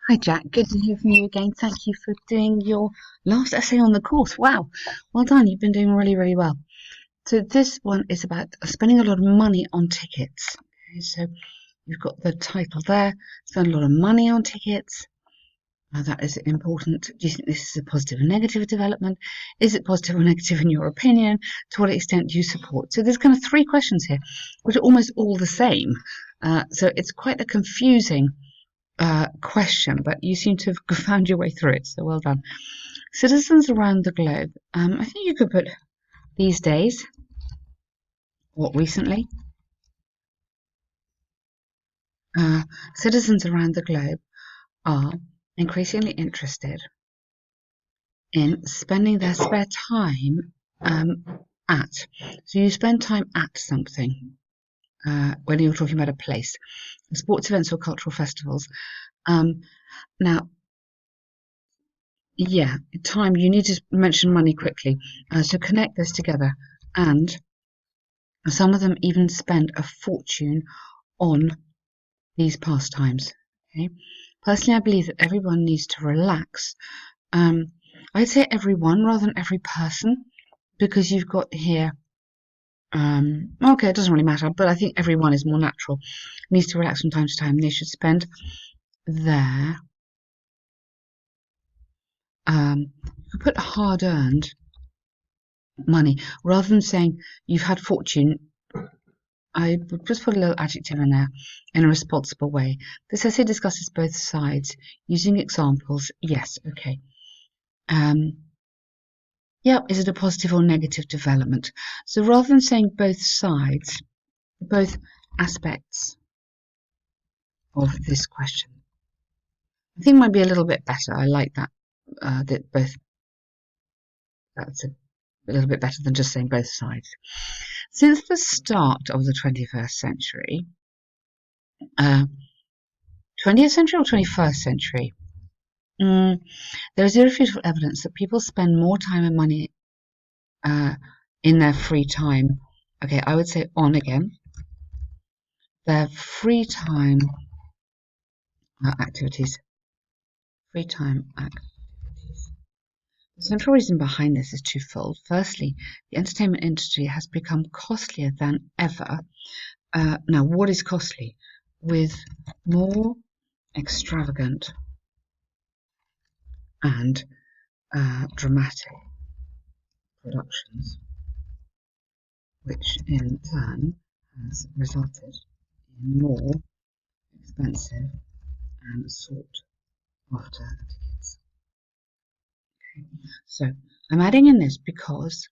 Hi Jack, good to hear from you again. Thank you for doing your last essay on the course. Wow, well done. You've been doing really, really well. So this one is about spending a lot of money on tickets. Okay, so you've got the title there, spend a lot of money on tickets. That is important. Do you think this is a positive or negative development? Is it positive or negative in your opinion? To what extent do you support? So there's kind of three questions here, which are almost all the same. So it's quite a confusing question, but you seem to have found your way through it, so well done. Citizens around the globe. I think you could put these days or recently. Citizens around the globe are increasingly interested in spending their spare time at. So you spend time at something when you're talking about a place, sports events or cultural festivals. Now, yeah, time, you need to mention money quickly. So connect this together. And some of them even spend a fortune on these pastimes. Okay. Personally, I believe that everyone needs to relax. I'd say everyone rather than every person, because you've got here. Okay, it doesn't really matter, but I think everyone is more natural. Needs to relax from time to time. They should spend their you put hard-earned money rather than saying you've had fortune. I would just put a little adjective in there in a responsible way. This essay discusses both sides using examples. Yes, okay. Yeah, is it a positive or negative development? So rather than saying both sides, both aspects of this question, I think might be a little bit better. I like that. That both. That's a little bit better than just saying both sides. Since the start of the 21st century, 20th century or 21st century, there is irrefutable evidence that people spend more time and money in their free time. Okay, I would say on again. Their free time activities. Free time activities. The central reason behind this is twofold. Firstly, the entertainment industry has become costlier than ever. Now, what is costly? With more extravagant and dramatic productions, which in turn has resulted in more expensive and sought after tickets. Okay. So I'm adding in this because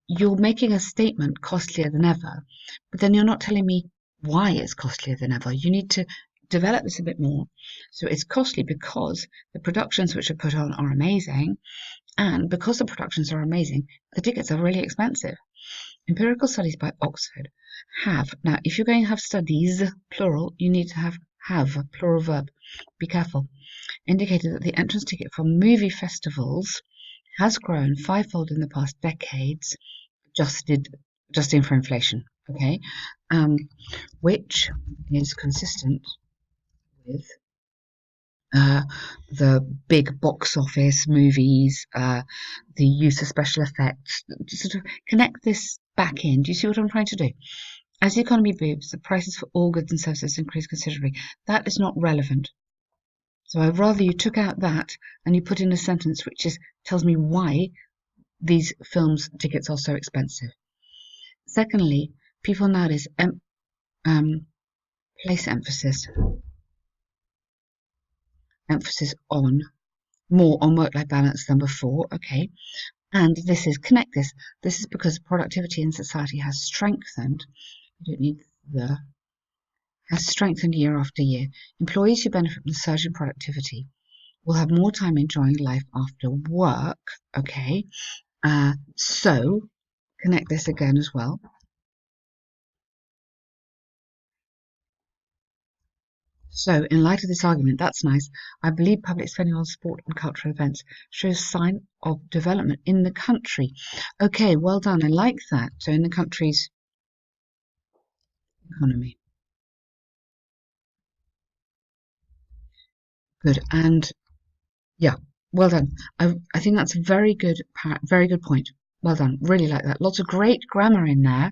you're making a statement costlier than ever, but then you're not telling me why it's costlier than ever. You need to develop this a bit more. So it's costly because the productions which are put on are amazing, and because the productions are amazing, the tickets are really expensive. Empirical studies by Oxford have, now if you're going to have studies, plural, you need to have plural verb. Be careful. Indicated that the entrance ticket for movie festivals has grown fivefold in the past decades, adjusting for inflation, okay, which is consistent with the big box office movies, the use of special effects. To sort of connect this back in. Do you see what I'm trying to do? As the economy booms, the prices for all goods and services increase considerably. That is not relevant. So I'd rather you took out that and you put in a sentence which tells me why these films tickets are so expensive. Secondly, people nowadays place emphasis on more on work-life balance than before. Okay, and this is connect this. This is because productivity in society has strengthened. You don't need the has strengthened year after year. Employees who benefit from the surge in productivity will have more time enjoying life after work. Okay, so connect this again as well. So, in light of this argument, that's nice. I believe public spending on sport and cultural events shows sign of development in the country. Okay, well done. I like that. So, in the country's economy. Good. And yeah, well done. I think that's a very good point. Well done. Really like that. Lots of great grammar in there.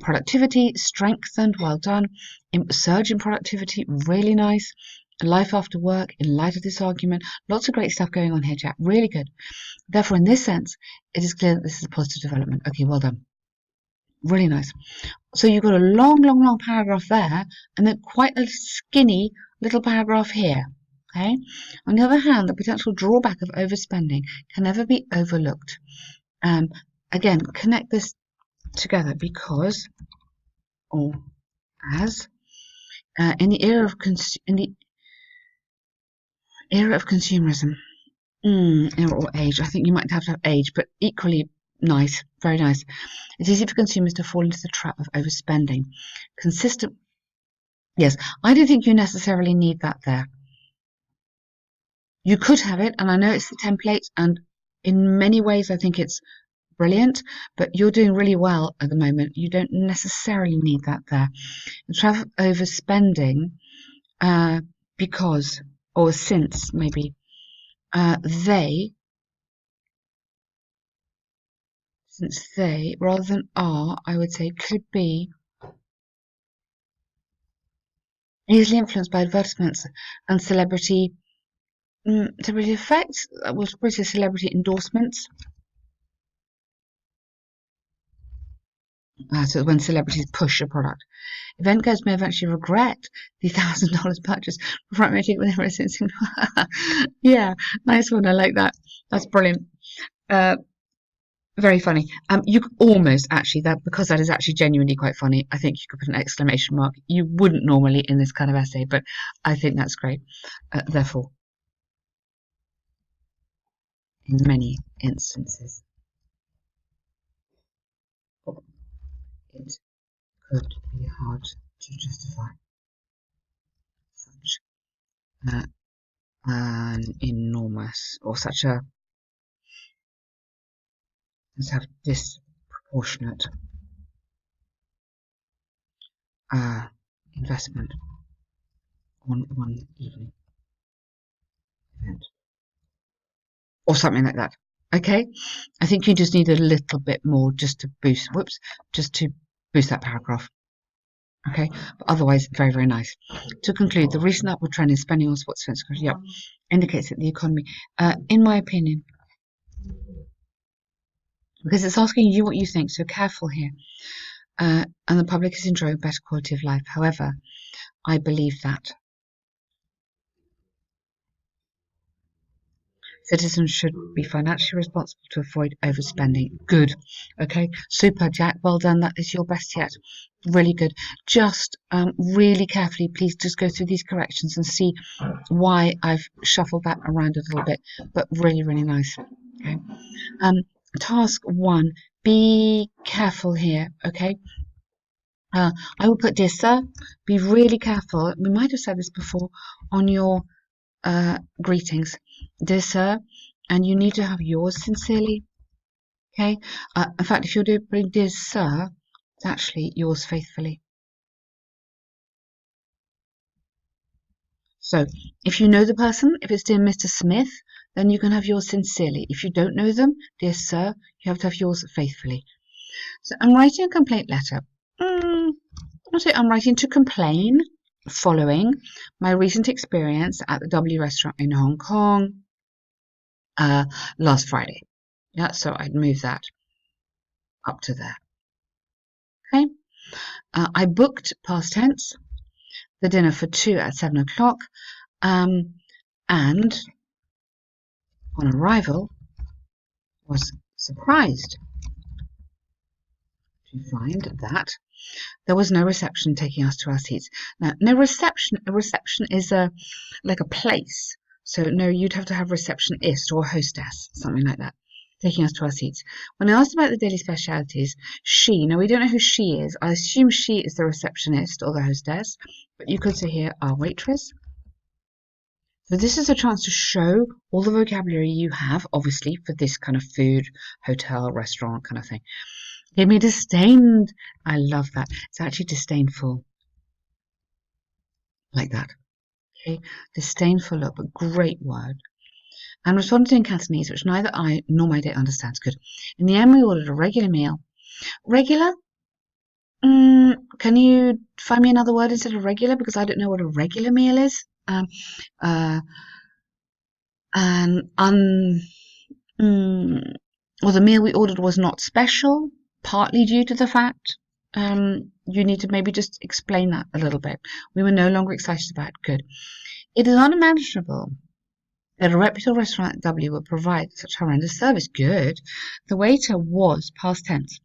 Productivity strengthened. Well done. Surge in productivity. Really nice. Life after work in light of this argument. Lots of great stuff going on here, Jack. Really good. Therefore, in this sense, it is clear that this is a positive development. Okay, well done. Really nice. So you've got a long paragraph there, and then quite a skinny little paragraph here. Okay. On the other hand, the potential drawback of overspending can never be overlooked. Again, connect this together because, or as, in the era of consumerism, era or age. I think you might have to have age, but equally nice, very nice. It's easy for consumers to fall into the trap of overspending. Consistent. Yes, I don't think you necessarily need that there. You could have it, and I know it's the template, and in many ways I think it's brilliant, but you're doing really well at the moment. You don't necessarily need that there. The trap of overspending, because, or since maybe, since they, rather than are, I would say could be easily influenced by advertisements and celebrity effects, was British celebrity endorsements. So when celebrities push a product. Event goers may eventually regret the $1,000 purchase before making with everything. Yeah, nice one. I like that. That's brilliant. Very funny. You could almost actually that because that is actually genuinely quite funny. I think you could put an exclamation mark. You wouldn't normally in this kind of essay, but I think that's great. Therefore, in many instances, it could be hard to justify such an enormous or such a have disproportionate investment on one evening event or something like that. Okay, I think you just need a little bit more just to boost. Just to boost that paragraph. Okay, but otherwise very nice. To conclude, the recent upward trend in spending on sports events, indicates that the economy, in my opinion, because it's asking you what you think, so careful here. And the public is enjoying better quality of life. However, I believe that citizens should be financially responsible to avoid overspending. Good. Okay. Super, Jack. Well done. That is your best yet. Really good. Just really carefully, please just go through these corrections and see why I've shuffled that around a little bit. But really nice. Okay. Task 1. Be careful here. Okay. I will put, dear sir, be really careful. We might have said this before on your greetings, dear sir, and you need to have yours sincerely. Okay. In fact, if you're doing dear sir, it's actually yours faithfully. So if you know the person, if it's dear Mr. Smith, then you can have yours sincerely. If you don't know them, dear sir, you have to have yours faithfully. So I'm writing a complaint letter. I'm writing to complain following my recent experience at the W restaurant in Hong Kong last Friday. Yeah, so I'd move that up to there. Okay. I booked, past tense, the dinner for 2 at 7 o'clock, and on arrival was surprised to find that there was no reception taking us to our seats. Now, no reception. A reception is like a place. So no, you'd have to have receptionist or hostess, something like that, taking us to our seats. When I asked about the daily specialities, now we don't know who she is. I assume she is the receptionist or the hostess, but you could say here our waitress. So this is a chance to show all the vocabulary you have, obviously, for this kind of food, hotel, restaurant kind of thing. Gave me disdained. I love that. It's actually disdainful. Like that. Okay, disdainful look, but great word. And responded in Cantonese, which neither I nor my date understands. Good. In the end, we ordered a regular meal. Regular? Can you find me another word instead of regular? Because I don't know what a regular meal is. Uh, and well, the meal we ordered was not special, partly due to the fact you need to maybe just explain that a little bit. We were no longer excited about it. Good. It is unimaginable that a reputable restaurant at W would provide such horrendous service. Good. The waiter was past tense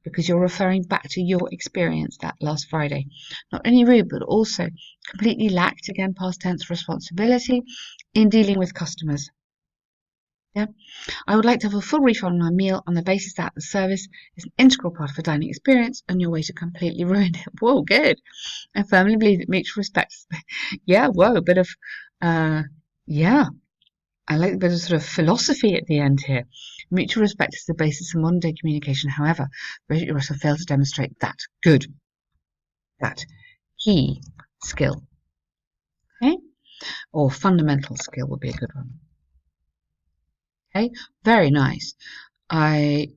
because you're referring back to your experience that last Friday. Not only rude, but also completely lacked, again, past tense responsibility in dealing with customers. Yeah. I would like to have a full refund on my meal on the basis that the service is an integral part of a dining experience and your waiter completely ruined it. Whoa, good. I firmly believe that mutual respect. Yeah, whoa, a bit of, yeah. I like a bit of sort of philosophy at the end here. Mutual respect is the basis of modern day communication. However, you also fail to demonstrate that. Good. That key skill. Okay? Or fundamental skill would be a good one. Okay? Very nice. I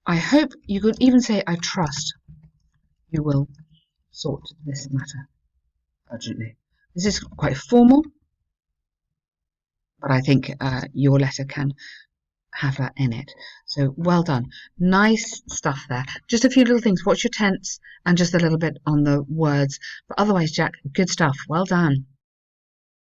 hope you could even say, I trust you will sort this matter urgently. This is quite formal, but I think your letter can have that in it. So well done. Nice stuff there. Just a few little things. Watch your tense and just a little bit on the words. But otherwise, Jack, good stuff. Well done.